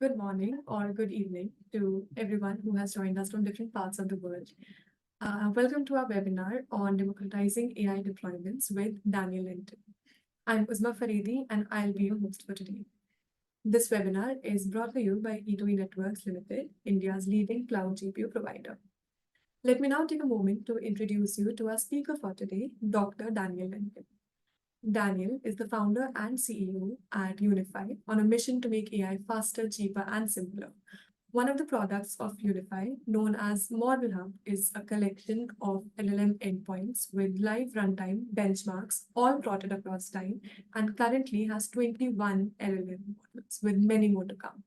Good morning or good evening to everyone who has joined us from different parts of the world. Welcome to our webinar on democratizing AI deployments with Daniel Linton. I'm Uzma Faridi and I'll be your host for today. This webinar is brought to you by E2E Networks Limited, India's leading cloud GPU provider. Let me now take a moment to introduce you to our speaker for today, Dr. Daniel Linton. Daniel is the founder and CEO at Unify on a mission to make AI faster, cheaper, and simpler. One of the products of Unify, known as Model Hub, is a collection of LLM endpoints with live runtime benchmarks, all plotted across time, and currently has 21 LLM models, with many more to come.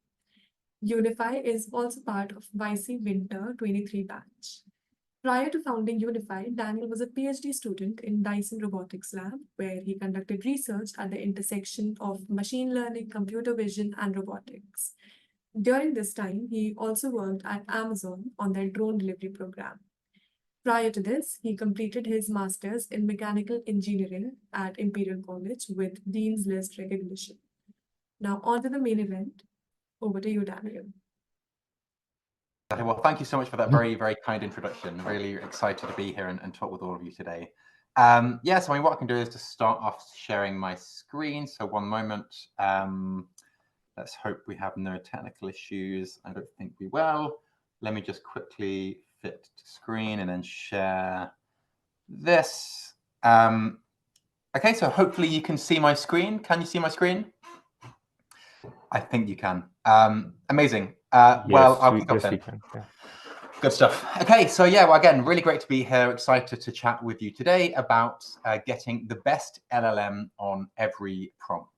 Unify is also part of YC Winter 23 batch. Prior to founding Unify, Daniel was a PhD student in Dyson Robotics Lab, where he conducted research at the intersection of machine learning, computer vision, and robotics. During this time, he also worked at Amazon on their drone delivery program. Prior to this, he completed his master's in mechanical engineering at Imperial College with Dean's List recognition. Now, on to the main event. Over to you, Daniel. Okay, well, thank you so much for that very, very kind introduction. Really excited to be here and talk with all of you today. Yeah, so what I can do is to start off sharing my screen. So one moment. Let's hope we have no technical issues. I don't think we will. Let me just quickly fit to screen and then share this. Okay, so hopefully you can see my screen. Can you see my screen? I think you can. Amazing. Well, I'll kick off then. We can. Yeah. Good stuff. Okay, so yeah, well, again, really great to be here. Excited to chat with you today about getting the best LLM on every prompt.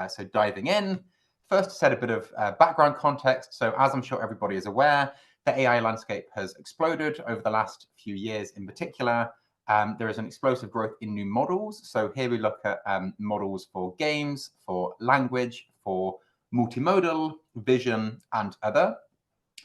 So diving in, first to set a bit of background context. So as I'm sure everybody is aware, the AI landscape has exploded over the last few years in particular. There is an explosive growth in new models. So here we look at models for games, for language, for multimodal, vision, and other.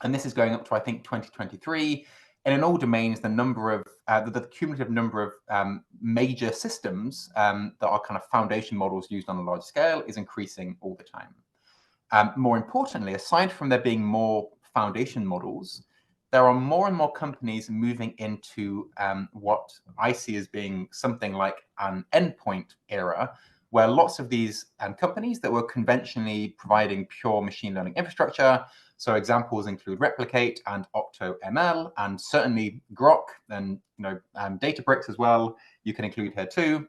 And this is going up to, I think, 2023. And in all domains, the number of the cumulative number of major systems that are kind of foundation models used on a large scale is increasing all the time. More importantly, aside from there being more foundation models, there are more and more companies moving into what I see as being something like an endpoint era, where lots of these companies that were conventionally providing pure machine learning infrastructure, so examples include Replicate and OctoML, and certainly Grok and Databricks as well, you can include here too.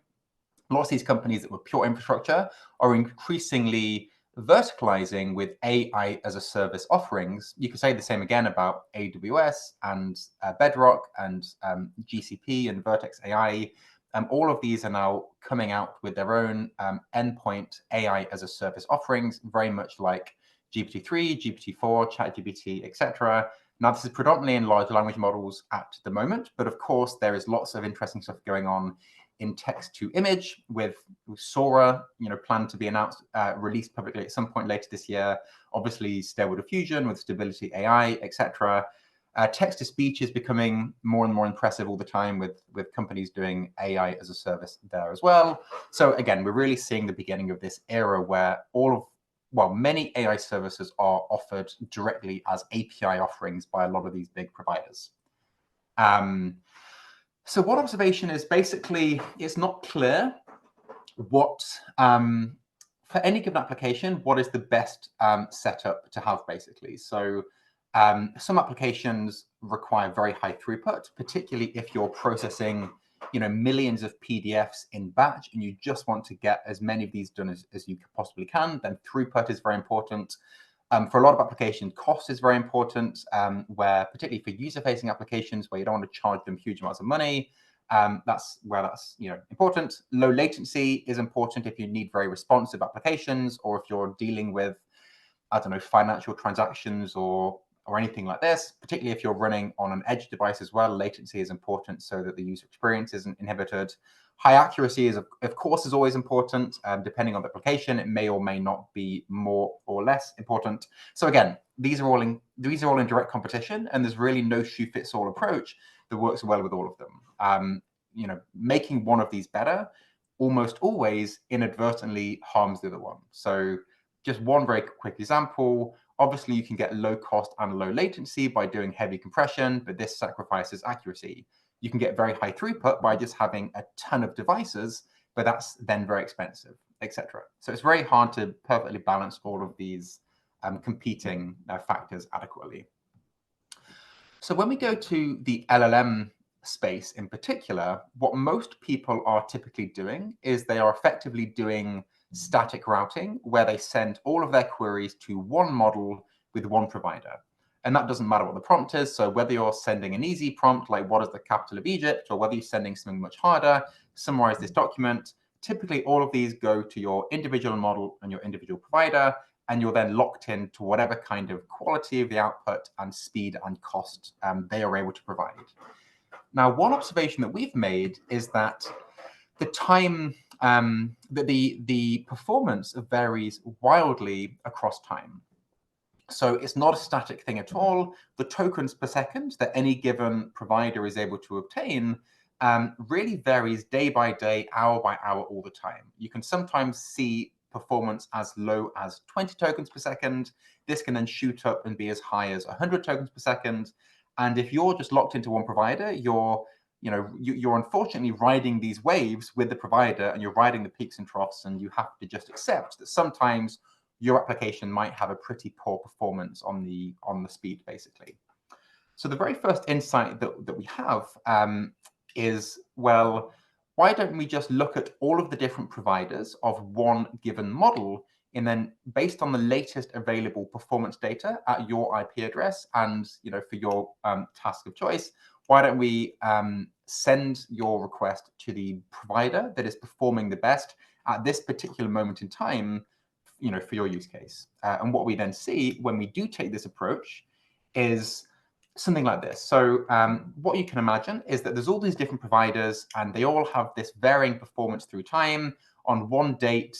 Lots of these companies that were pure infrastructure are increasingly verticalizing with AI as a service offerings. You could say the same again about AWS and Bedrock and GCP and Vertex AI. All of these are now coming out with their own endpoint AI as a service offerings, very much like GPT-3, GPT-4, ChatGPT, etc. Now, this is predominantly in large language models at the moment, but of course, there is lots of interesting stuff going on in text to image with Sora, planned to be announced, released publicly at some point later this year. Obviously, Stable Diffusion with Stability AI, etc. Text to speech is becoming more and more impressive all the time with companies doing AI as a service there as well. So again, we're really seeing the beginning of this era where many AI services are offered directly as API offerings by a lot of these big providers. So what observation is basically, it's not clear what, for any given application, what is the best setup to have basically. So some applications require very high throughput, particularly if you're processing millions of PDFs in batch and you just want to get as many of these done as you possibly can, then throughput is very important. For a lot of applications, cost is very important, where particularly for user-facing applications where you don't want to charge them huge amounts of money, that's important. Low latency is important if you need very responsive applications, or if you're dealing with, I don't know, financial transactions or anything like this. Particularly if you're running on an edge device as well, latency is important so that the user experience isn't inhibited. High accuracy is, of course, is always important. Depending on the application, it may or may not be more or less important. So again, these are all in direct competition, and there's really no shoe-fits-all approach that works well with all of them. Making one of these better almost always inadvertently harms the other one. So just one very quick example. Obviously, you can get low cost and low latency by doing heavy compression, but this sacrifices accuracy. You can get very high throughput by just having a ton of devices, but that's then very expensive, etc. So it's very hard to perfectly balance all of these competing factors adequately. So when we go to the LLM space in particular, what most people are typically doing is they are effectively doing static routing, where they send all of their queries to one model with one provider. And that doesn't matter what the prompt is. So whether you're sending an easy prompt, like what is the capital of Egypt, or whether you're sending something much harder, summarize this document, typically all of these go to your individual model and your individual provider, and you're then locked in to whatever kind of quality of the output and speed and cost they are able to provide. Now, one observation that we've made is that the time, the performance varies wildly across time. So it's not a static thing at all. The tokens per second that any given provider is able to obtain really varies day by day, hour by hour, all the time. You can sometimes see performance as low as 20 tokens per second. This can then shoot up and be as high as 100 tokens per second. And if you're just locked into one provider, you're unfortunately riding these waves with the provider, and you're riding the peaks and troughs, and you have to just accept that sometimes your application might have a pretty poor performance on the speed, basically. So the very first insight that we have is, well, why don't we just look at all of the different providers of one given model, and then based on the latest available performance data at your IP address and for your task of choice, why don't we send your request to the provider that is performing the best at this particular moment in time, for your use case. And what we then see when we do take this approach is something like this. So what you can imagine is that there's all these different providers, and they all have this varying performance through time. On one date,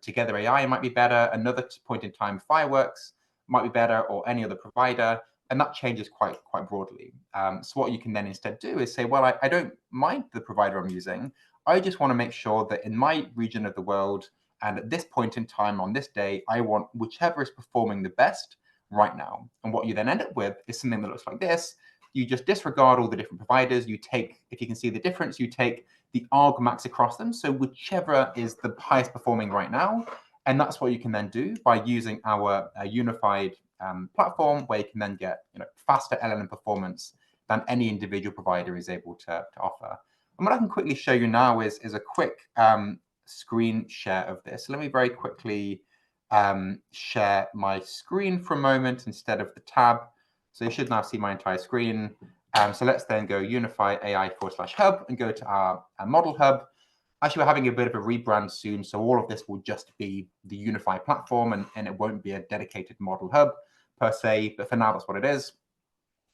Together AI might be better. Another point in time, Fireworks might be better, or any other provider. And that changes quite broadly. So what you can then instead do is say, well, I don't mind the provider I'm using. I just want to make sure that in my region of the world, and at this point in time on this day, I want whichever is performing the best right now. And what you then end up with is something that looks like this. You just disregard all the different providers. You take, if you can see the difference, you take the argmax across them. So whichever is the highest performing right now. And that's what you can then do by using our unified platform, where you can then get faster LLM performance than any individual provider is able to offer. And what I can quickly show you now is a quick screen share of this. So let me very quickly share my screen for a moment instead of the tab. So you should now see my entire screen. So let's then go unify AI/hub and go to our model hub. Actually, we're having a bit of a rebrand soon, so all of this will just be the Unify platform, and it won't be a dedicated model hub per se, but for now, that's what it is.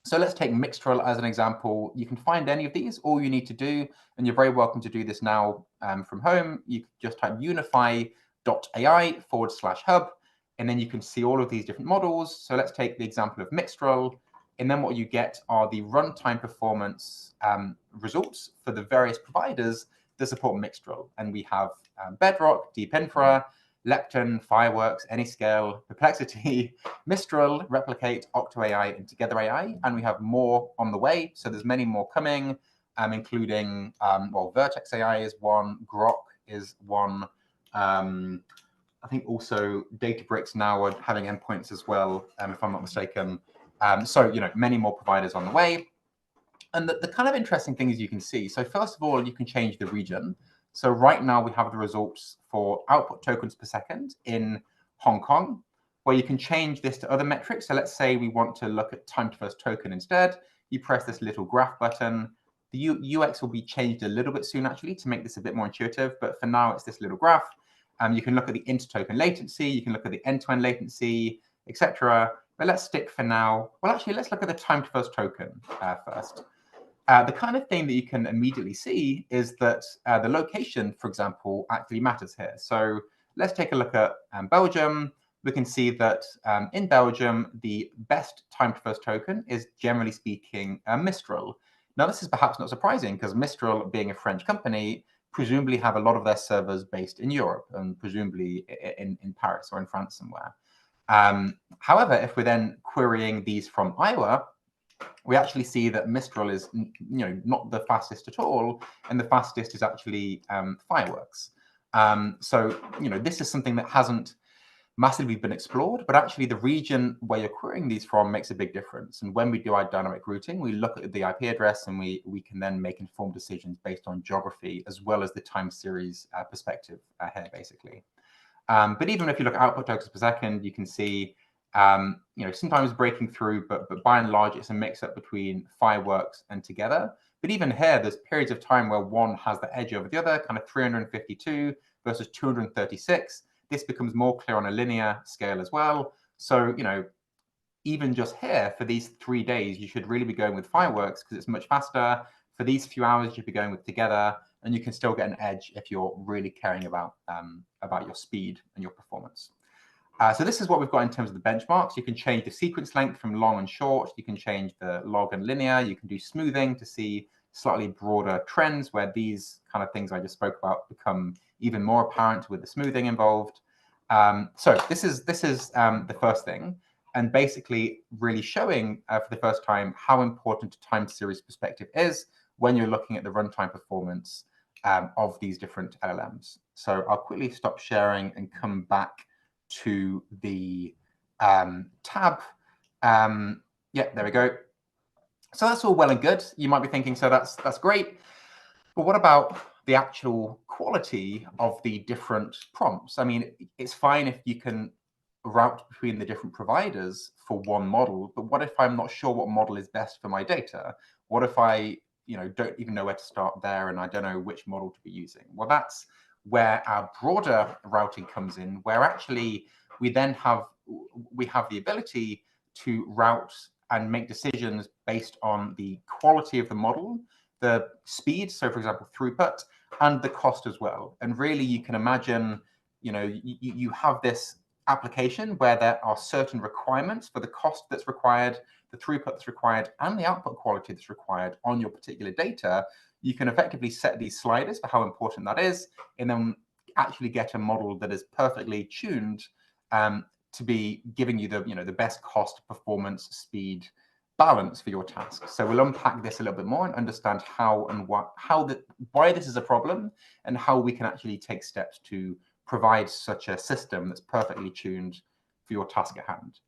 So let's take Mixtral as an example. You can find any of these. All you need to do, and you're very welcome to do this now from home, you just type unify.ai/hub, and then you can see all of these different models. So let's take the example of Mixtral, and then what you get are the runtime performance results for the various providers that support Mixtral. And we have Bedrock, Deep Infra, Lepton, Fireworks, Anyscale, Perplexity, Mistral, Replicate, OctoAI, and Together AI. And we have more on the way. So there's many more coming, including, Vertex AI is one, Grok is one. I think also Databricks now are having endpoints as well, if I'm not mistaken. So, many more providers on the way. And the kind of interesting thing is you can see. So first of all, you can change the region. So right now we have the results for output tokens per second in Hong Kong, where you can change this to other metrics. So let's say we want to look at time to first token instead. You press this little graph button. The UX will be changed a little bit soon, actually, to make this a bit more intuitive. But for now, it's this little graph. You can look at the inter-token latency. You can look at the end-to-end latency, etc. But let's stick for now. Well, actually, let's look at the time to first token first. The kind of thing that you can immediately see is that the location, for example, actually matters here. So let's take a look at Belgium. We can see that in Belgium, the best time to first token is, generally speaking, Mistral. Now, this is perhaps not surprising, because Mistral, being a French company, presumably have a lot of their servers based in Europe and presumably in Paris or in France somewhere. However, if we're then querying these from Iowa, we actually see that Mistral is not the fastest at all, and the fastest is actually Fireworks. So this is something that hasn't massively been explored, but actually the region where you're querying these from makes a big difference. And when we do our dynamic routing, we look at the IP address and we can then make informed decisions based on geography as well as the time series perspective here, basically. But even if you look at output tokens per second, you can see sometimes breaking through, but by and large, it's a mix-up between Fireworks and Together. But even here, there's periods of time where one has the edge over the other, kind of 352 versus 236. This becomes more clear on a linear scale as well. So, even just here for these 3 days, you should really be going with Fireworks because it's much faster. For these few hours, you should be going with Together, and you can still get an edge if you're really caring about your speed and your performance. So this is what we've got in terms of the benchmarks. You can change the sequence length from long and short. You can change the log and linear. You can do smoothing to see slightly broader trends where these kind of things I just spoke about become even more apparent with the smoothing involved. So this is the first thing, and basically really showing for the first time how important a time series perspective is when you're looking at the runtime performance of these different LLMs. So I'll quickly stop sharing and come back to the tab. Yeah, there we go. So that's all well and good. You might be thinking, so that's great. But what about the actual quality of the different prompts? I mean, it's fine if you can route between the different providers for one model, but what if I'm not sure what model is best for my data? What if I don't even know where to start there and I don't know which model to be using? Well, that's where our broader routing comes in, where actually we have the ability to route and make decisions based on the quality of the model, the speed, so for example, throughput, and the cost as well. And really you can imagine, you have this application where there are certain requirements for the cost that's required, the throughput that's required, and the output quality that's required on your particular data. You can effectively set these sliders for how important that is, and then actually get a model that is perfectly tuned to be giving you the best cost, performance, speed balance for your task. So we'll unpack this a little bit more and understand why this is a problem and how we can actually take steps to provide such a system that's perfectly tuned for your task at hand.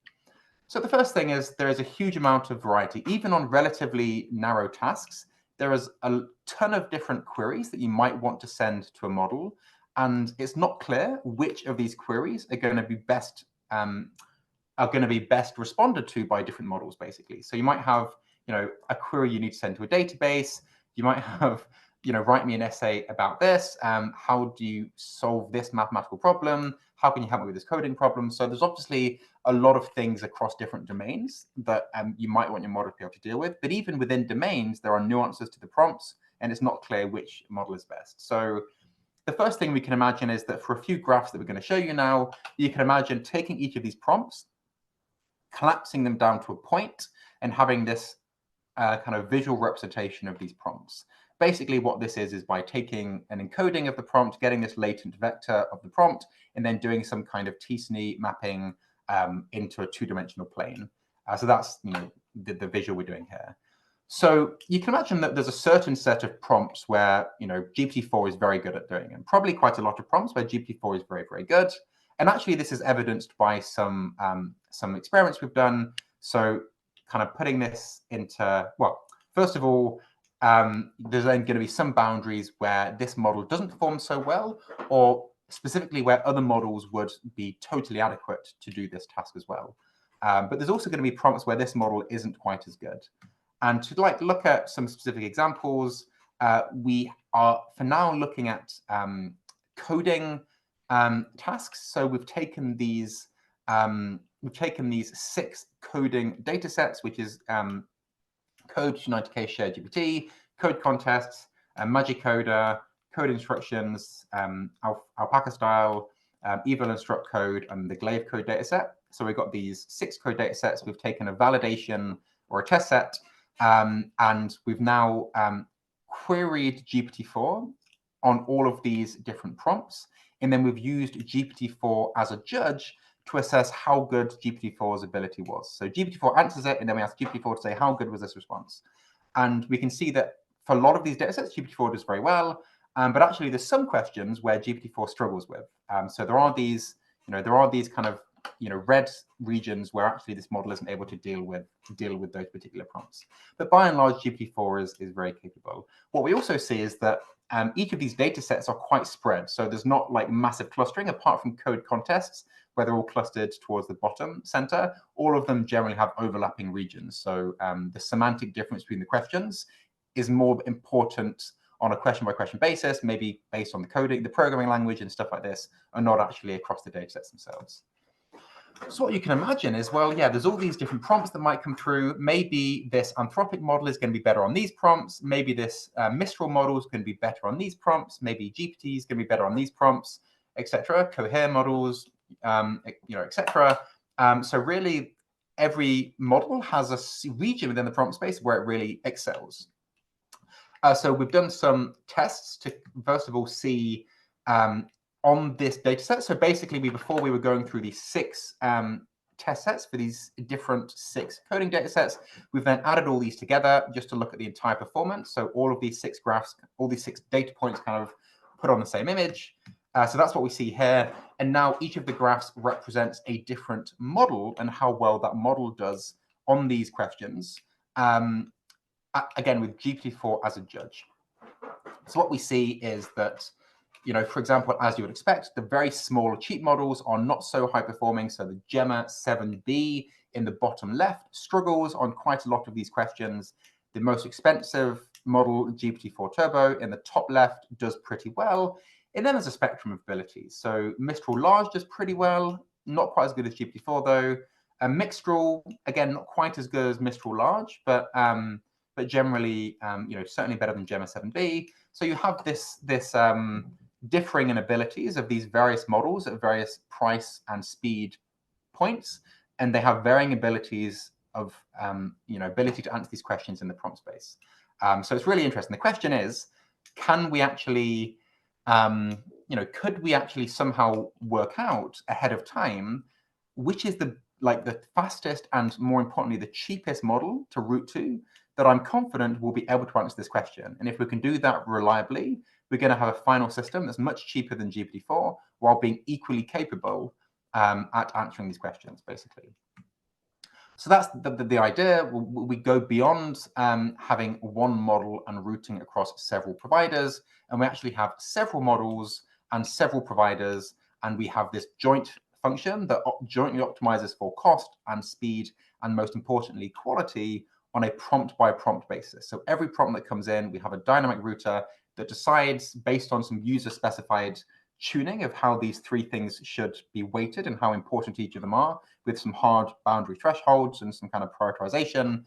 So the first thing is there is a huge amount of variety. Even on relatively narrow tasks, there is a ton of different queries that you might want to send to a model, and it's not clear which of these queries are going to be best responded to by different models, basically. So you might have, a query you need to send to a database. You might have, write me an essay about this. How do you solve this mathematical problem? How can you help me with this coding problem? So there's obviously a lot of things across different domains that you might want your model to be able to deal with. But even within domains, there are nuances to the prompts, and it's not clear which model is best. So the first thing we can imagine is that for a few graphs that we're going to show you now, you can imagine taking each of these prompts, collapsing them down to a point, and having this kind of visual representation of these prompts. Basically, what this is by taking an encoding of the prompt, getting this latent vector of the prompt, and then doing some kind of t-SNE mapping into a two-dimensional plane. So that's the visual we're doing here. So you can imagine that there's a certain set of prompts where GPT-4 is very good at doing, and probably quite a lot of prompts where GPT-4 is very, very good. And actually, this is evidenced by some experiments we've done. So kind of putting this into, well, first of all, there's then going to be some boundaries where this model doesn't perform so well, or specifically where other models would be totally adequate to do this task as well. But there's also going to be prompts where this model isn't quite as good. And to look at some specific examples, we are for now looking at coding tasks. So we've taken these 6 coding data sets, which is code 90K shared GPT, code contests, magic coder, code instructions, alpaca style, evil and struct code, and the glaive code dataset. So we've got these 6 code data sets. We've taken a validation or a test set, and we've now queried GPT-4 on all of these different prompts. And then we've used GPT-4 as a judge to assess how good GPT-4's ability was. So GPT-4 answers it, and then we ask GPT-4 to say, how good was this response? And we can see that for a lot of these data sets, GPT-4 does very well, but actually there's some questions where GPT-4 struggles with. So there are these kind of red regions where actually this model isn't able to deal with those particular prompts. But by and large, GPT-4 is very capable. What we also see is that each of these data sets are quite spread. So there's not like massive clustering, apart from code contests, where they're all clustered towards the bottom center. All of them generally have overlapping regions. So the semantic difference between the questions is more important on a question-by-question basis, maybe based on the coding, the programming language and stuff like this, and not actually across the data sets themselves. So what you can imagine is, well, yeah, there's all these different prompts that might come through. Maybe this Anthropic model is going to be better on these prompts. Maybe this Mistral model is going to be better on these prompts. Maybe GPT is going to be better on these prompts, etc. Cohere models, etc. So really, every model has a region within the prompt space where it really excels. So we've done some tests to, first of all, see on this data set. So basically, before we were going through these 6 test sets for these different 6 coding data sets, we've then added all these together just to look at the entire performance. So all of these 6 graphs, all these 6 data points kind of put on the same image. So that's what we see here. And now each of the graphs represents a different model and how well that model does on these questions. Again, with GPT-4 as a judge. So what we see is that, for example, as you would expect, the very small cheap models are not so high performing. So the Gemma 7B in the bottom left struggles on quite a lot of these questions. The most expensive model, GPT-4 Turbo, in the top left does pretty well. And then there's a spectrum of abilities. So Mistral Large does pretty well, not quite as good as GPT-4 though. Mixtral, again, not quite as good as Mistral Large, but generally, certainly better than Gemma 7B. So you have this differing in abilities of these various models at various price and speed points, and they have varying abilities of ability to answer these questions in the prompt space. So it's really interesting. The question is, can we actually, could we actually somehow work out ahead of time which is the fastest and, more importantly, the cheapest model to route to that I'm confident will be able to answer this question? And if we can do that reliably, we're going to have a final system that's much cheaper than GPT-4 while being equally capable at answering these questions, basically. So that's the idea. We go beyond having one model and routing across several providers, and we actually have several models and several providers, and we have this joint function that jointly optimizes for cost and speed, and most importantly, quality on a prompt-by-prompt basis. So every prompt that comes in, we have a dynamic router that decides based on some user-specified tuning of how these 3 things should be weighted and how important each of them are, with some hard boundary thresholds and some kind of prioritization.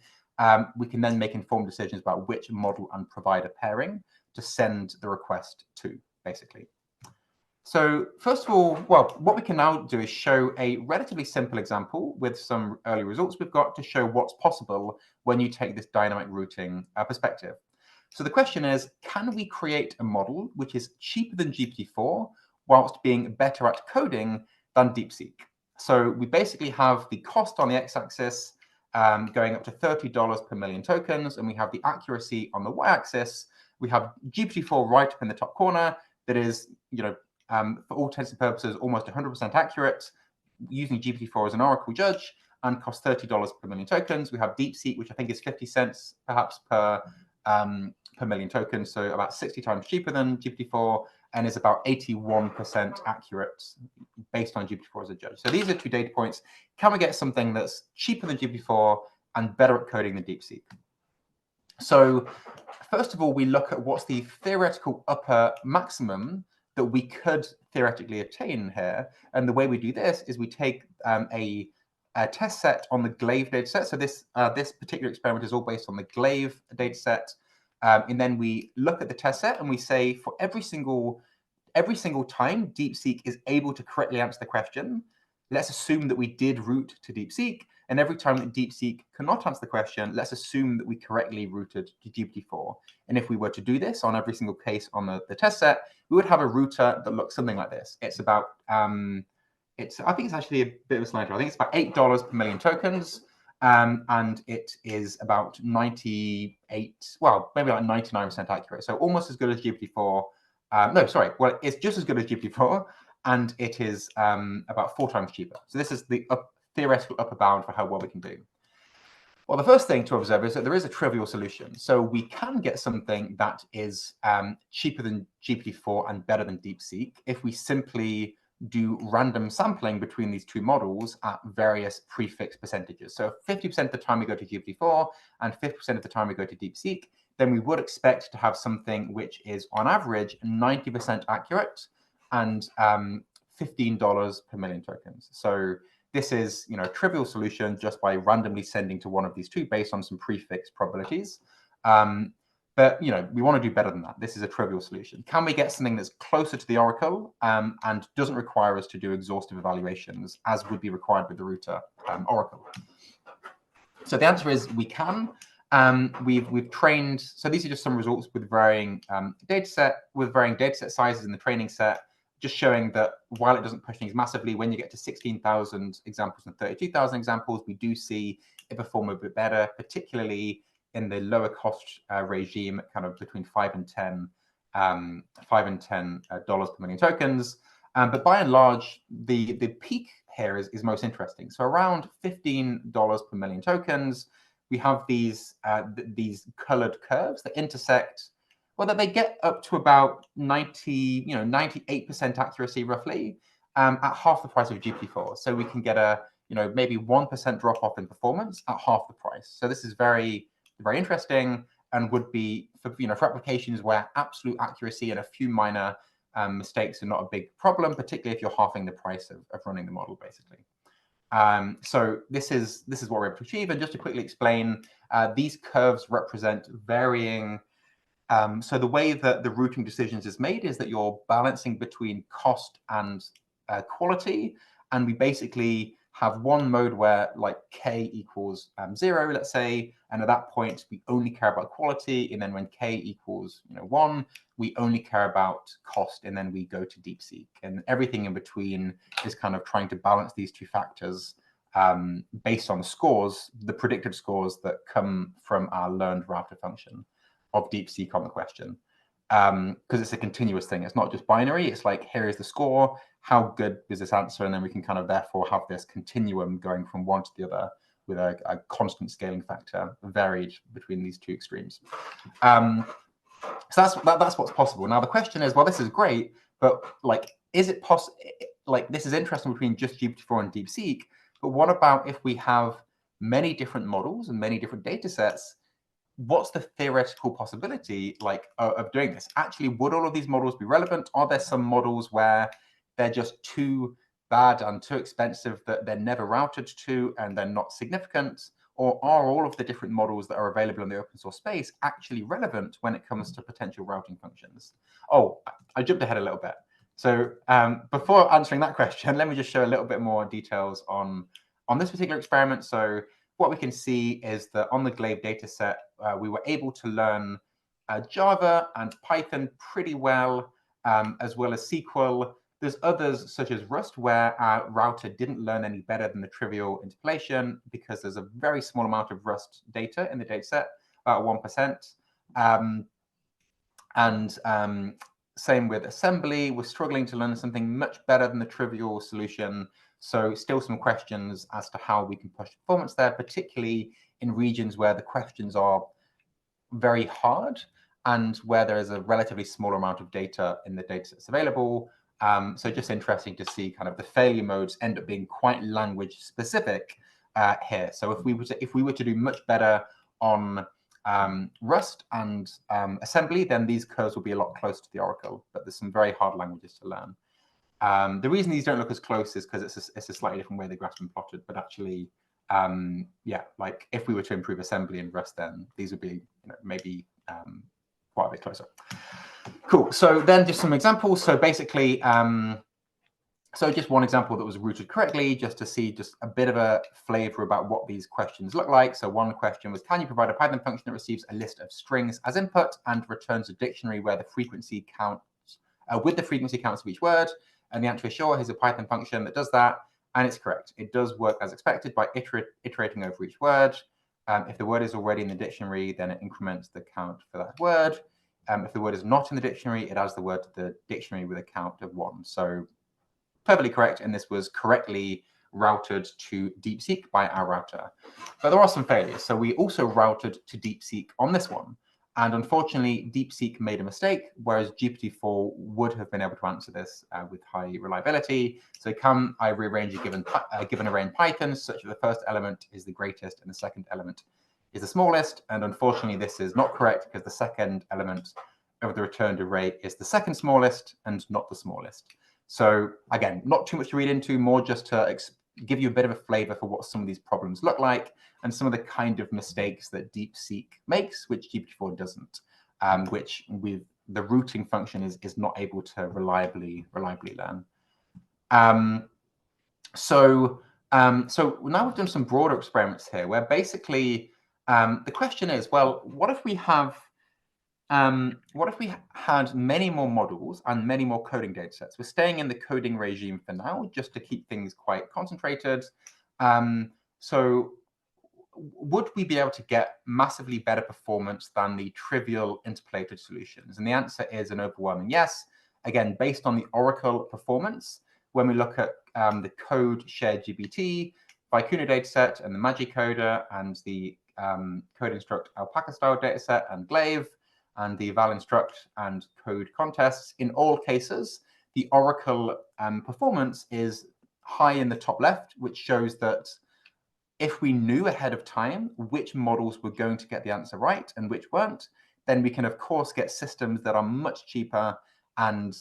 We can then make informed decisions about which model and provider pairing to send the request to, basically. So first of all, well, what we can now do is show a relatively simple example with some early results we've got to show what's possible when you take this dynamic routing perspective. So the question is, can we create a model which is cheaper than GPT-4 whilst being better at coding than DeepSeek? So we basically have the cost on the x-axis going up to $30 per million tokens, and we have the accuracy on the y-axis. We have GPT-4 right up in the top corner that is, for all intents and purposes, almost 100% accurate, using GPT-4 as an oracle judge, and costs $30 per million tokens. We have DeepSeek, which I think is 50 cents perhaps per million tokens, so about 60 times cheaper than GPT-4, and is about 81% accurate based on GPT-4 as a judge. So these are 2 data points. Can we get something that's cheaper than GPT-4 and better at coding than DeepSeek? So first of all, we look at what's the theoretical upper maximum that we could theoretically attain here. And the way we do this is we take a test set on the Glaive dataset. So this particular experiment is all based on the Glaive dataset. And then we look at the test set and we say, for every single time DeepSeek is able to correctly answer the question, let's assume that we did route to DeepSeek, And every time that DeepSeek cannot answer the question, let's assume that we correctly routed to GPT-4. And if we were to do this on every single case on the test set, we would have a router that looks something like this. It's about, I think it's actually a bit of a slider. I think it's about $8 per million tokens. And it is about 98, well, maybe like 99% accurate. So almost as good as GPT-4. No, sorry. Well, it's just as good as GPT-4, and it is about 4 times cheaper. So this is the theoretical upper bound for how well we can do. Well, the first thing to observe is that there is a trivial solution. So we can get something that is cheaper than GPT-4 and better than DeepSeek if we simply do random sampling between these two models at various prefix percentages. So 50% of the time we go to GPT-4 and 50% of the time we go to DeepSeek, then we would expect to have something which is on average 90% accurate and $15 per million tokens. So this is, a trivial solution just by randomly sending to one of these two based on some prefix probabilities. But we want to do better than that. This is a trivial solution. Can we get something that's closer to the oracle and doesn't require us to do exhaustive evaluations as would be required with the router oracle? So the answer is we can. We've trained. So these are just some results with varying data set sizes in the training set, just showing that while it doesn't push things massively, when you get to 16,000 examples and 32,000 examples, we do see it perform a bit better, particularly in the lower cost regime, kind of between $5 and $10 per million tokens. But by and large, the peak here is most interesting. So around $15 per million tokens, we have these colored curves that intersect. Well, that they get up to about 98% accuracy roughly at half the price of GPT-4. So we can get a maybe 1% drop off in performance at half the price. So this is very, very interesting and would be for applications where absolute accuracy and a few minor mistakes are not a big problem, particularly if you're halving the price of running the model, basically. So this is what we're able to achieve. And just to quickly explain, these curves represent varying. So the way that the routing decisions is made is that you're balancing between cost and quality. And we basically have one mode where like k equals 0, let's say, and at that point we only care about quality. And then when k equals 1, we only care about cost, and then we go to DeepSeek. And everything in between is kind of trying to balance these two factors based on the scores, the predicted scores that come from our learned router function of DeepSeek on the question. Because it's a continuous thing. It's not just binary. It's like, here is the score. How good is this answer? And then we can kind of therefore have this continuum going from one to the other with a constant scaling factor varied between these two extremes. So that's what's possible. Now the question is, well, this is great, but like, is it possible? Like, this is interesting between just GPT-4 and DeepSeek, but what about if we have many different models and many different data sets? What's the theoretical possibility of doing this? Actually, would all of these models be relevant? Are there some models where they're just too bad and too expensive that they're never routed to and they're not significant? Or are all of the different models that are available in the open source space actually relevant when it comes to potential routing functions? Oh, I jumped ahead a little bit. So before answering that question, let me just show a little bit more details on this particular experiment. So what we can see is that on the Glaive dataset, we were able to learn Java and Python pretty well as SQL. There's others such as Rust where our router didn't learn any better than the trivial interpolation because there's a very small amount of Rust data in the dataset, about 1%. Same with assembly. We're struggling to learn something much better than the trivial solution. So still some questions as to how we can push performance there, particularly in regions where the questions are very hard and where there is a relatively small amount of data in the data sets available. So just interesting to see kind of the failure modes end up being quite language specific here. So if we were to do much better on Rust and assembly, then these curves will be a lot closer to the oracle, but there's some very hard languages to learn. The reason these don't look as close is because it's a slightly different way the graph's been plotted, but actually, yeah, like if we were to improve assembly and Rust, then these would be maybe quite a bit closer. Cool. So then just some examples. So basically, So just one example that was routed correctly, just to see just a bit of a flavor about what these questions look like. So one question was, can you provide a Python function that receives a list of strings as input and returns a dictionary where the frequency counts, with the frequency counts of each word? And the answer is sure. Here's a Python function that does that. And it's correct. It does work as expected by iterating over each word. If the word is already in the dictionary, then it increments the count for that word. If the word is not in the dictionary, it adds the word to the dictionary with a count of 1. So perfectly correct, and this was correctly routed to DeepSeek by our router. But there are some failures. So we also routed to DeepSeek on this one. And unfortunately, DeepSeek made a mistake, whereas GPT-4 would have been able to answer this with high reliability. So can I rearrange a given array in Python such that the first element is the greatest and the second element is the smallest? And unfortunately, this is not correct because the second element of the returned array is the second smallest and not the smallest. So again, not too much to read into, more just to give you a bit of a flavor for what some of these problems look like and some of the kind of mistakes that DeepSeek makes, which GPT-4 doesn't, which with the routing function is not able to reliably learn. So now we've done some broader experiments here where basically the question is, well, what if we had many more models and many more coding data sets? We're staying in the coding regime for now, just to keep things quite concentrated. So would we be able to get massively better performance than the trivial interpolated solutions? And the answer is an overwhelming yes. Again, based on the Oracle performance, when we look at the code shared GPT, Vicuna dataset, and the Magicoder, and the code instruct alpaca style dataset, and Glaive, and the val instruct and code contests, in all cases, the Oracle performance is high in the top left, which shows that if we knew ahead of time which models were going to get the answer right and which weren't, then we can, of course, get systems that are much cheaper and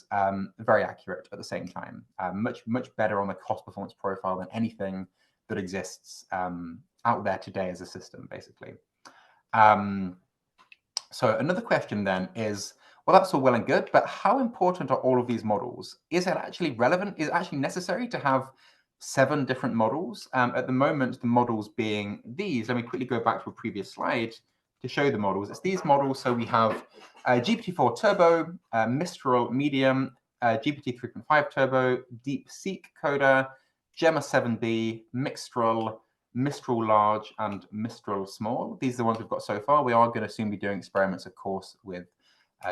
very accurate at the same time. Much better on the cost performance profile than anything that exists out there today as a system, basically. So another question then is, well, that's all well and good, but how important are all of these models? Is it actually relevant? Is it actually necessary to have 7 different models? At the moment, the models being these. Let me quickly go back to a previous slide to show the models. It's these models. So we have GPT-4 Turbo, Mistral Medium, GPT 3.5 Turbo, DeepSeek Coder, Gemma 7B, Mistral Large, and Mistral Small. These are the ones we've got so far. We are going to soon be doing experiments, of course, with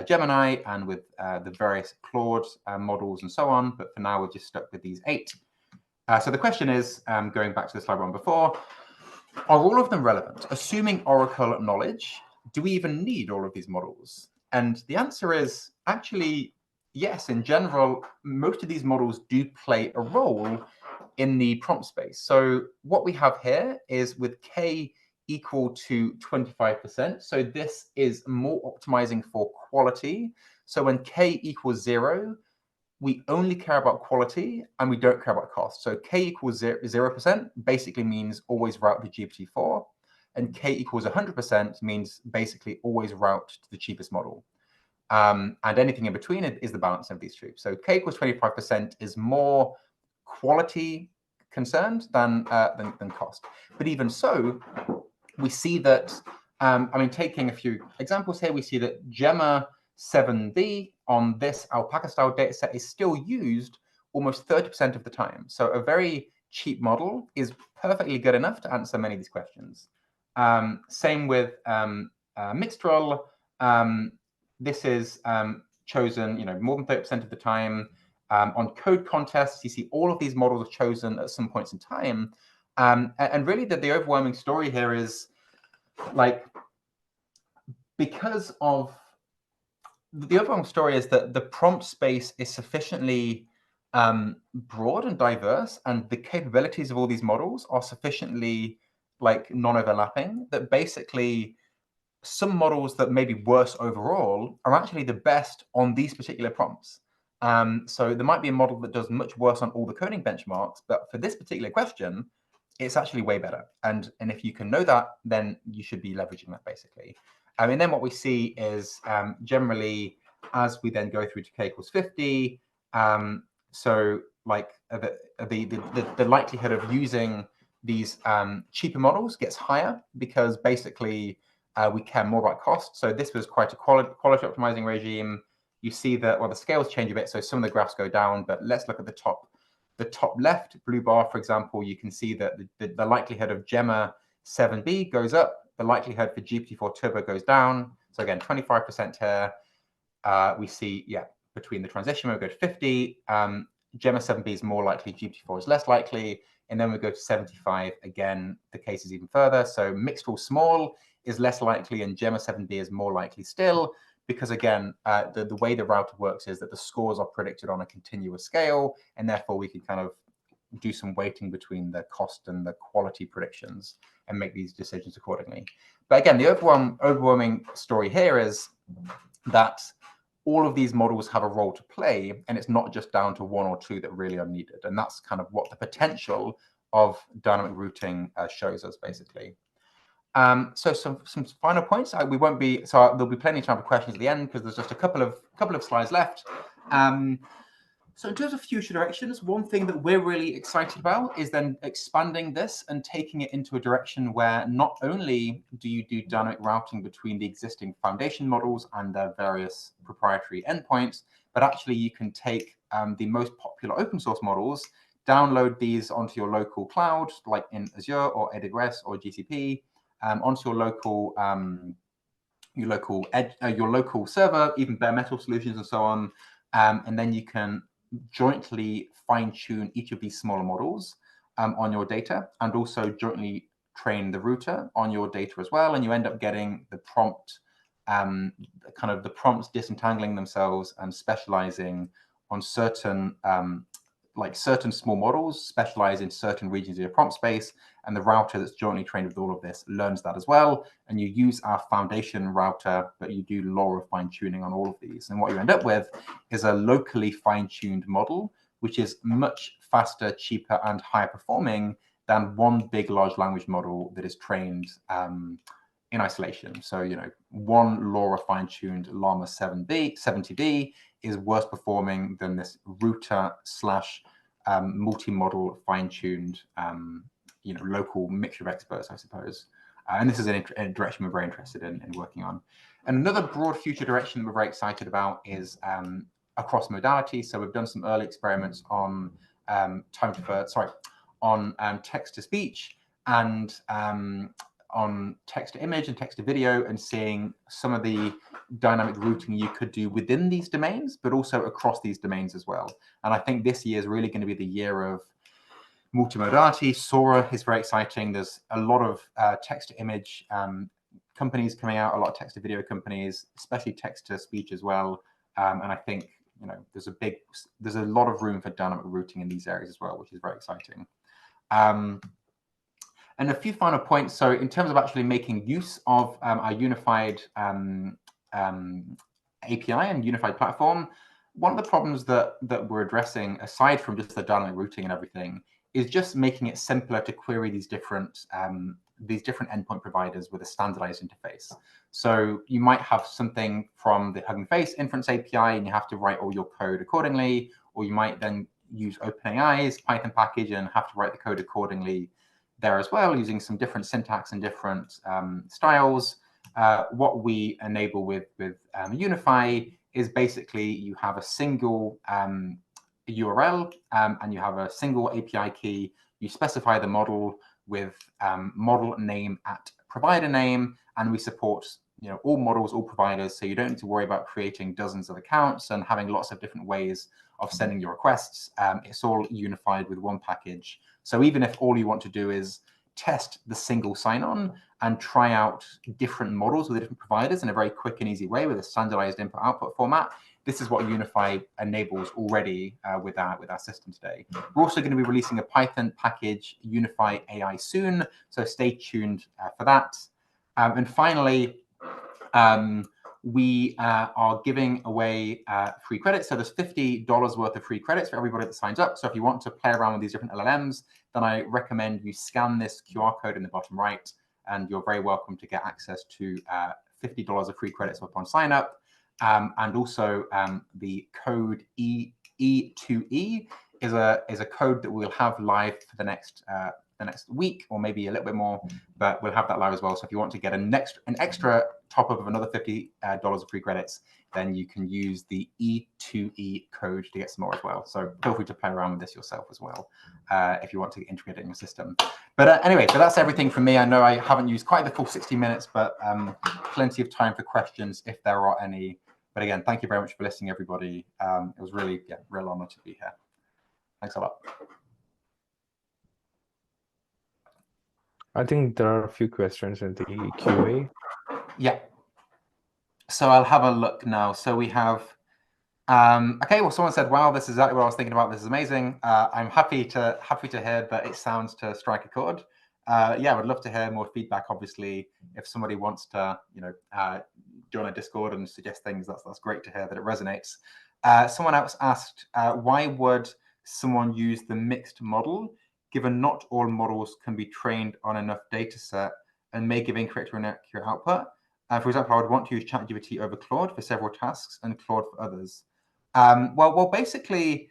Gemini and with the various Claude models and so on. But for now, we're just stuck with these 8. So the question is, going back to the slide one before, are all of them relevant? Assuming Oracle knowledge, do we even need all of these models? And the answer is actually yes. In general, most of these models do play a role in the prompt space. So what we have here is with K equal to 25%. So this is more optimizing for quality. So when K equals 0, we only care about quality and we don't care about cost. So K equals 0% basically means always route to GPT-4. And K equals 100% means basically always route to the cheapest model. And anything in between is the balance of these two. So K equals 25% is more quality concerned than cost. But even so, we see that, I mean, taking a few examples here, we see that Gemma 7B on this alpaca style dataset is still used almost 30% of the time. So a very cheap model is perfectly good enough to answer many of these questions. Same with Mixtral. This is chosen, more than 30% of the time. On code contests, you see all of these models are chosen at some points in time. And really the overwhelming story here is, like, because of the overwhelming story is that the prompt space is sufficiently broad and diverse, and the capabilities of all these models are sufficiently non-overlapping that basically some models that may be worse overall are actually the best on these particular prompts. So there might be a model that does much worse on all the coding benchmarks, but for this particular question, it's actually way better. And if you can know that, then you should be leveraging that, basically. And then what we see is generally, as we then go through to K equals 50, so the likelihood of using these cheaper models gets higher because basically we care more about cost. So this was quite a quality optimizing regime. You see that, well, the scales change a bit, so some of the graphs go down, but let's look at the top left blue bar, for example. You can see that the likelihood of Gemma 7B goes up, the likelihood for GPT-4 Turbo goes down. So again, 25% here. We see, yeah, between the transition, we go to 50. Gemma 7B is more likely, GPT-4 is less likely. And then we go to 75. Again, the case is even further. So mixed rule small is less likely, and Gemma 7B is more likely still, because again, the way the router works is that the scores are predicted on a continuous scale, and therefore we can kind of do some weighting between the cost and the quality predictions and make these decisions accordingly. But again, the overwhelming story here is that all of these models have a role to play, and it's not just down to one or two that really are needed. And that's kind of what the potential of dynamic routing shows us, basically. So some final points. We won't be, so there'll be plenty of time for questions at the end because there's just a couple of slides left. So in terms of future directions, one thing that we're really excited about is then expanding this and taking it into a direction where not only do you do dynamic routing between the existing foundation models and their various proprietary endpoints, but actually you can take the most popular open source models, download these onto your local cloud, like in Azure or AWS or GCP, onto your local server, even bare metal solutions and so on, and then you can jointly fine-tune each of these smaller models on your data, and also jointly train the router on your data as well, and you end up getting the prompt, the prompts disentangling themselves and specializing on certain certain small models specialize in certain regions of your prompt space, and the router that's jointly trained with all of this learns that as well. And you use our foundation router, but you do LoRa fine-tuning on all of these. And what you end up with is a locally fine-tuned model, which is much faster, cheaper, and higher performing than one big large language model that is trained in isolation. So, one LoRa fine-tuned Llama 70B is worse performing than this router / multi-model fine-tuned, local mixture of experts, I suppose. And this is a direction we're very interested in working on. And another broad future direction we're very excited about is across modality. So we've done some early experiments on text to speech and on text to image and text to video, and seeing some of the dynamic routing you could do within these domains, but also across these domains as well. And I think this year is really going to be the year of multimodality. Sora is very exciting. There's a lot of text to image companies coming out, a lot of text to video companies, especially text to speech as well. And I think there's a lot of room for dynamic routing in these areas as well, which is very exciting. And a few final points. So in terms of actually making use of our unified API and unified platform, one of the problems that we're addressing, aside from just the dynamic routing and everything, is just making it simpler to query these different endpoint providers with a standardized interface. So you might have something from the Hugging Face inference API and you have to write all your code accordingly, or you might then use OpenAI's Python package and have to write the code accordingly there as well, using some different syntax and different styles. What we enable with Unify is basically you have a single URL and you have a single API key. You specify the model with model name at provider name, and we support all models, all providers, so you don't need to worry about creating dozens of accounts and having lots of different ways of sending your requests. It's all unified with one package. So even if all you want to do is test the single sign-on and try out different models with different providers in a very quick and easy way with a standardized input-output format, this is what Unify enables already with our system today. We're also going to be releasing a Python package, Unify AI, soon, so stay tuned for that. And finally, we are giving away free credits. So there's $50 worth of free credits for everybody that signs up. So if you want to play around with these different LLMs, then I recommend you scan this QR code in the bottom right, and you're very welcome to get access to $50 of free credits upon sign up. And also the code E2E is a code that we'll have live for the next week, or maybe a little bit more, but we'll have that live as well. So if you want to get an extra top up of another $50 of free credits, then you can use the E2E code to get some more as well. So feel free to play around with this yourself as well, if you want to integrate it in your system. But anyway, so that's everything from me. I know I haven't used quite the full 60 minutes, but plenty of time for questions if there are any. But again, thank you very much for listening, everybody. It was really, real honor to be here. Thanks a lot. I think there are a few questions in the QA. Yeah. So I'll have a look now. So we have, okay, well, someone said, wow, this is exactly what I was thinking about. This is amazing. I'm happy to hear that it sounds to strike a chord. Yeah, I would love to hear more feedback. Obviously, if somebody wants to, join a Discord and suggest things, that's great to hear that it resonates. Someone else asked, why would someone use the mixed model, given not all models can be trained on enough data set and may give incorrect or inaccurate output? For example, I would want to use ChatGPT over Claude for several tasks and Claude for others. Well, basically,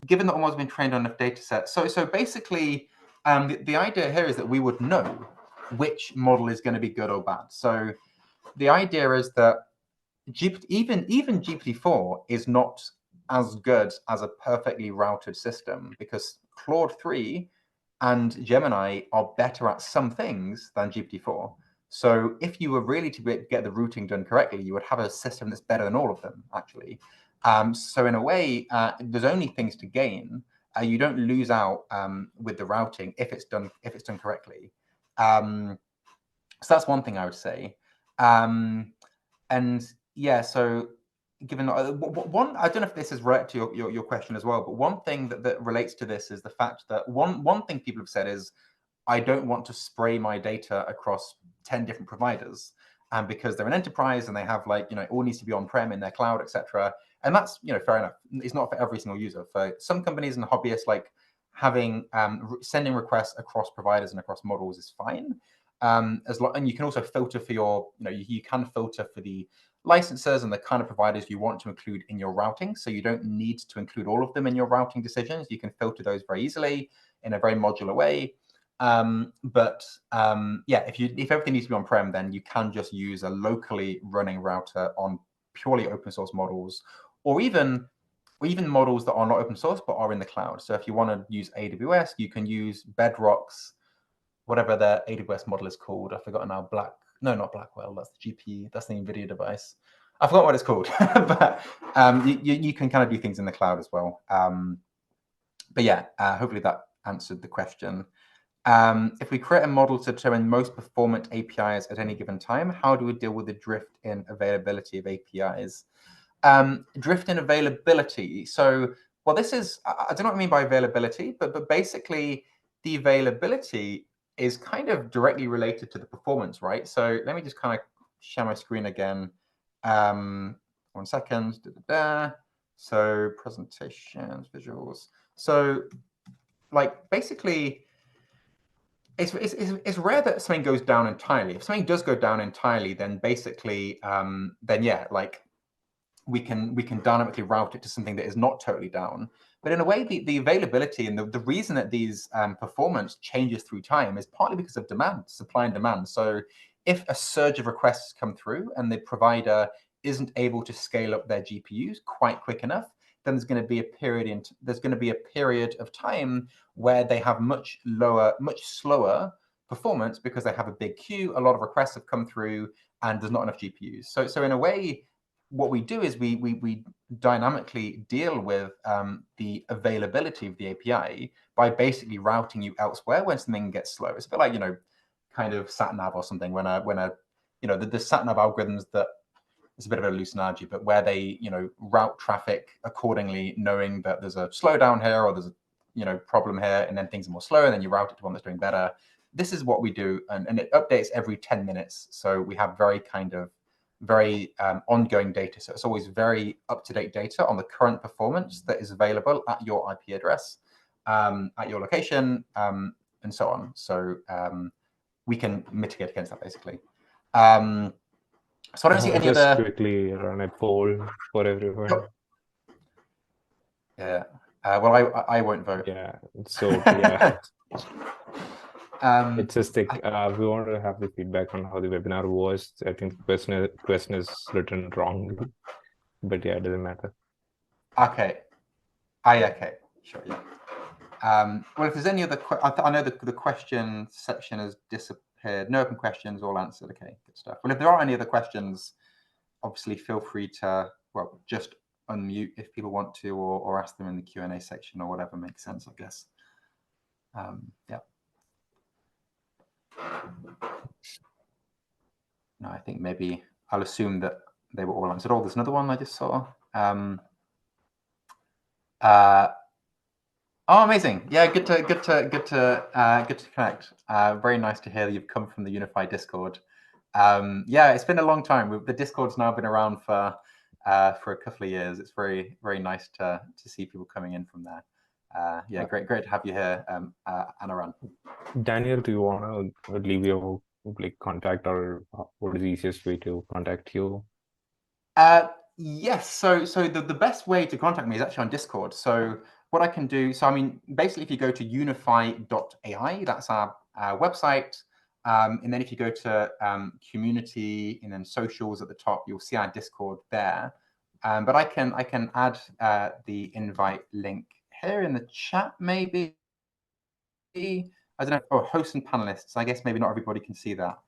given that almost been trained on enough data sets, so basically, the idea here is that we would know which model is going to be good or bad. So the idea is that even GPT-4 is not as good as a perfectly routed system, because Claude 3 and Gemini are better at some things than GPT-4. So if you were really to get the routing done correctly, you would have a system that's better than all of them, actually. So in a way, there's only things to gain. You don't lose out with the routing if it's done correctly. So that's one thing I would say. And yeah, so given one, I don't know if this is right to your question as well, but one thing that relates to this is the fact that one thing people have said is, I don't want to spray my data across 10 different providers, and because they're an enterprise and they have all needs to be on-prem in their cloud, etc. And that's fair enough. It's not for every single user. For some companies and hobbyists, like having sending requests across providers and across models is fine. And you can also filter for your, you can filter for the licenses and the kind of providers you want to include in your routing. So you don't need to include all of them in your routing decisions. You can filter those very easily in a very modular way. Yeah, if everything needs to be on-prem, then you can just use a locally running router on purely open source models, or even models that are not open source but are in the cloud. So if you want to use AWS, you can use Bedrock's, whatever the AWS model is called. I've forgotten now. Not Blackwell. That's the GPU. That's the NVIDIA device. I forgot what it's called. But you can kind of do things in the cloud as well. But yeah, hopefully that answered the question. If we create a model to determine most performant APIs at any given time, how do we deal with the drift in availability of APIs? Drift in availability. So, well, this is, I don't know what I mean by availability, but basically the availability is kind of directly related to the performance, right? So let me just kind of share my screen again. 1 second. So presentations, visuals. So basically, it's rare that something goes down entirely. If something does go down entirely, then basically, then yeah, we can dynamically route it to something that is not totally down. But in a way, the availability and the reason that these performance changes through time is partly because of demand, supply and demand. So if a surge of requests come through and the provider isn't able to scale up their GPUs quite quick enough, then there's going to be a period of time where they have much slower performance because they have a big queue, a lot of requests have come through, and there's not enough GPUs. So in a way, what we do is we dynamically deal with the availability of the API by basically routing you elsewhere when something gets slow. It's a bit like, kind of sat-nav or something when the sat-nav algorithms that, it's a bit of a loose analogy, but where they, route traffic accordingly, knowing that there's a slowdown here or there's a, problem here, and then things are more slow, and then you route it to one that's doing better. This is what we do, and it updates every 10 minutes. So we have very ongoing data. So it's always very up-to-date data on the current performance that is available at your IP address, at your location, and so on. So we can mitigate against that, basically. So I don't see any just other. Quickly run a poll for everyone. Yeah. Well, I won't vote. Yeah. So yeah, Um, it's just like we wanted to have the feedback on how the webinar was. I think the question is written wrongly, but yeah, it doesn't matter. okay. Okay. Sure. Yeah. Well, if there's any other, I know the question section has disappeared. No open questions, all answered. Okay, good stuff. Well, if there are any other questions, obviously feel free to, well, just unmute if people want to, or ask them in the Q&A section or whatever makes sense, I guess. Yeah. No, I think maybe I'll assume that they were all answered. Oh, there's another one I just saw. Oh, amazing! Yeah, good to connect. Very nice to hear that you've come from the Unified Discord. Yeah, it's been a long time. The Discord's now been around for a couple of years. It's very nice to see people coming in from there. Yeah, great to have you here, Anaran. Daniel, do you want to leave your contact, or what is the easiest way to contact you? Yes. So the best way to contact me is actually on Discord. So what I can do, so I mean, basically, if you go to unify.ai, that's our website. And then if you go to community and then socials at the top, you'll see our Discord there. But I can add the invite link here in the chat, maybe. I don't know. Oh, hosts and panelists. I guess maybe not everybody can see that.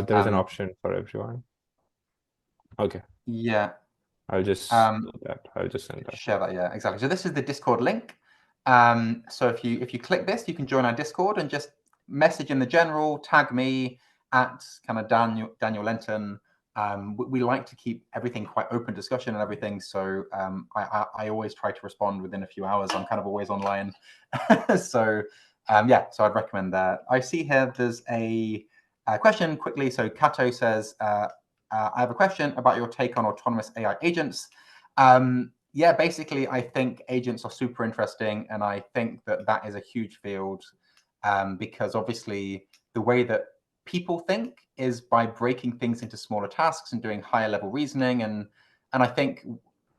There's an option for everyone. Okay. Yeah. I'll just do that. I'll just send that. Share that. Yeah, exactly. So this is the Discord link. So if you click this, you can join our Discord and just message in the general, tag me at kind of Daniel Lenton. We like to keep everything quite open discussion and everything. So I always try to respond within a few hours. I'm kind of always online. So yeah, so I'd recommend that. I see here there's a question quickly. So Kato says, I have a question about your take on autonomous AI agents. Yeah, basically, I think agents are super interesting, and I think that is a huge field because obviously the way that people think is by breaking things into smaller tasks and doing higher level reasoning, and I think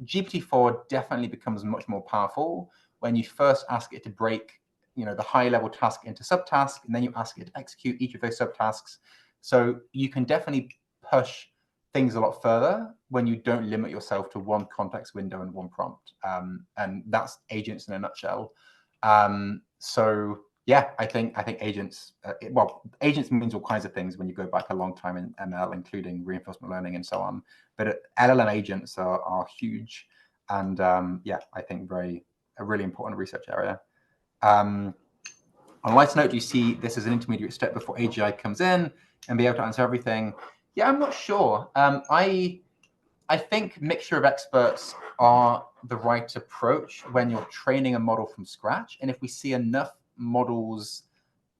GPT-4 definitely becomes much more powerful when you first ask it to break, the high level task into subtasks, and then you ask it to execute each of those subtasks. So you can definitely push things a lot further when you don't limit yourself to one context window and one prompt. And that's agents in a nutshell. So yeah, I think agents, agents means all kinds of things when you go back a long time in ML, including reinforcement learning and so on. But LLM agents are huge. And yeah, I think a really important research area. On a lighter note, do you see this as an intermediate step before AGI comes in and be able to answer everything? Yeah, I'm not sure. I think mixture of experts are the right approach when you're training a model from scratch. And if we see enough models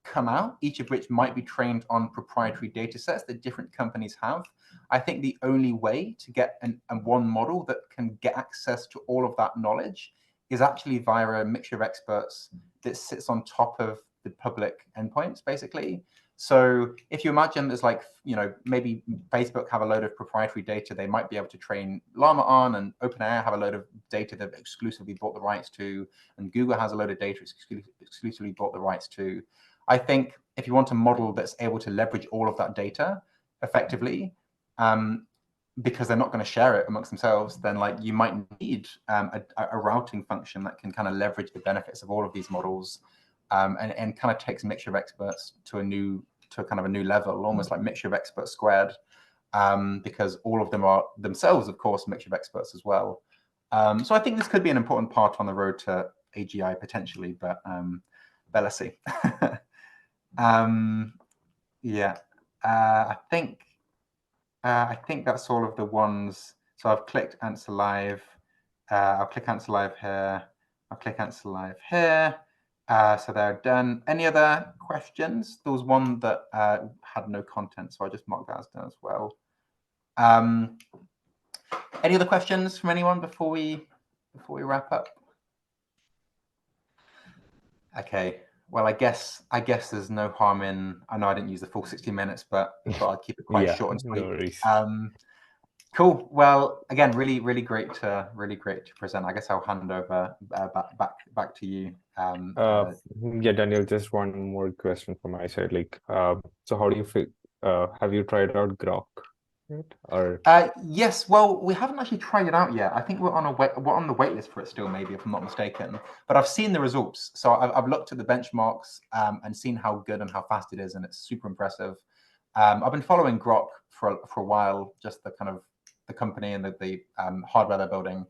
come out, each of which might be trained on proprietary data sets that different companies have, I think the only way to get one model that can get access to all of that knowledge is actually via a mixture of experts that sits on top of the public endpoints, basically. So if you imagine there's maybe Facebook have a load of proprietary data they might be able to train Llama on, and OpenAI have a load of data they've exclusively bought the rights to, and Google has a load of data it's exclusively bought the rights to. I think if you want a model that's able to leverage all of that data effectively, because they're not going to share it amongst themselves, then you might need a routing function that can kind of leverage the benefits of all of these models, and kind of takes a mixture of experts to kind of a new level, almost like mixture of experts squared, because all of them are themselves, of course, a mixture of experts as well. So I think this could be an important part on the road to AGI potentially, but let's see. Yeah, I think that's all of the ones. So I've clicked answer live. I'll click answer live here. I'll click answer live here. So they're done. Any other questions? There was one that had no content, so I just marked that as done as well. Any other questions from anyone before we wrap up? Okay. Well, I guess there's no harm in. I know I didn't use the full 60 minutes, but I'll keep it quite short and sweet. No worries. Cool. Well, again, really great to present. I guess I'll hand over back to you. Yeah, Daniel, just one more question from my side. Like, so how do you feel? Have you tried out Grok yet? Or Yes. Well, we haven't actually tried it out yet. I think we're on the wait list for it still, maybe, if I'm not mistaken. But I've seen the results, so I've looked at the benchmarks and seen how good and how fast it is, and it's super impressive. I've been following Grok for a while, just the kind of the company and the hardware they're building.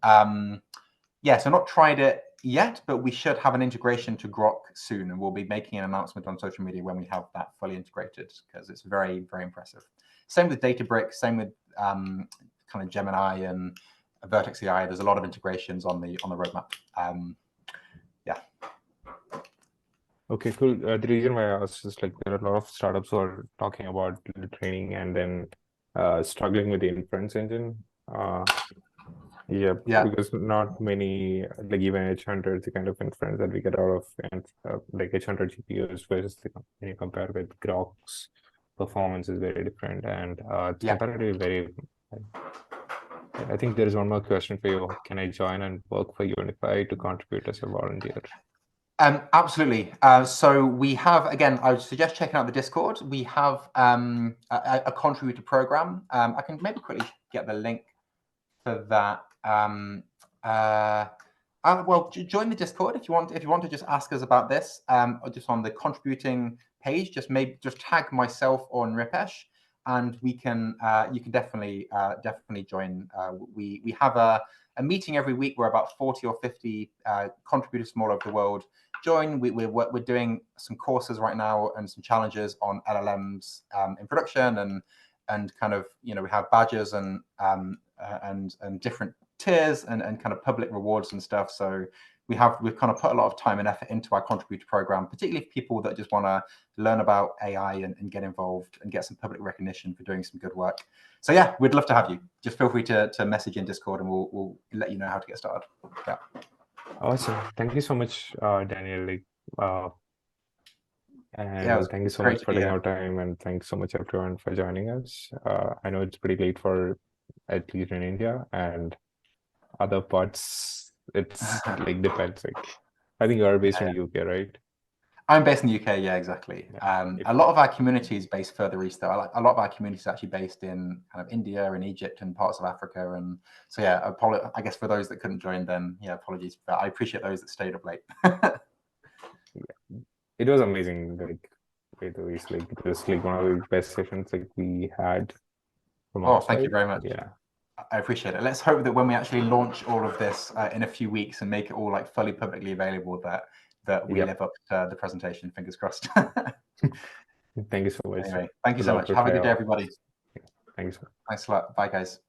Yeah, so not tried it yet, but we should have an integration to Grok soon, and we'll be making an announcement on social media when we have that fully integrated, because it's very impressive. Same with Databricks, same with kind of Gemini and Vertex AI. There's a lot of integrations on the roadmap. Yeah. okay, cool. The reason why I asked is like there are a lot of startups who are talking about the training and then struggling with the inference engine. Yeah, because not many, like even H100, the kind of inference that we get out of and like H100 GPUs versus when you compare with Grok's performance is very different, and it's comparatively very. I think there is one more question for you. Can I join and work for Unify to contribute as a volunteer? Absolutely. So we have, again, I would suggest checking out the Discord. We have a contributor program. I can maybe quickly get the link for that. Well, join the Discord if you want. If you want to just ask us about this, or just on the contributing page, just tag myself or Nripesh, and we can. You can definitely join. We have a meeting every week where about 40 or 50 contributors from all over the world join. We're doing some courses right now and some challenges on LLMs in production, and kind of, we have badges and different tiers and kind of public rewards and stuff. So we've kind of put a lot of time and effort into our contributor program, particularly for people that just want to learn about AI and get involved and get some public recognition for doing some good work. So yeah, we'd love to have you. Just feel free to message in Discord, and we'll let you know how to get started. Yeah. Awesome. Thank you so much, Daniel. And thank you so much for taking our time, and thanks so much everyone for joining us. I know it's pretty late for, at least in India, and other parts it's like depends. Like I think you are based in the UK, right? I'm based in the UK, yeah, exactly. A lot of our community is based further east, though. A lot of our community is actually based in kind of India and Egypt and parts of Africa. And so, yeah, I guess for those that couldn't join, then, yeah, apologies. But I appreciate those that stayed up late. It was amazing. Like, it was like one of the best sessions like we had from our side. Thank you very much. Yeah. I appreciate it. Let's hope that when we actually launch all of this in a few weeks and make it all like fully publicly available, that we live up to the presentation. Fingers crossed. Thank you so much. Anyway, thank you so much. Have a good day, everybody. Thank you so much. Thanks a lot. Bye, guys.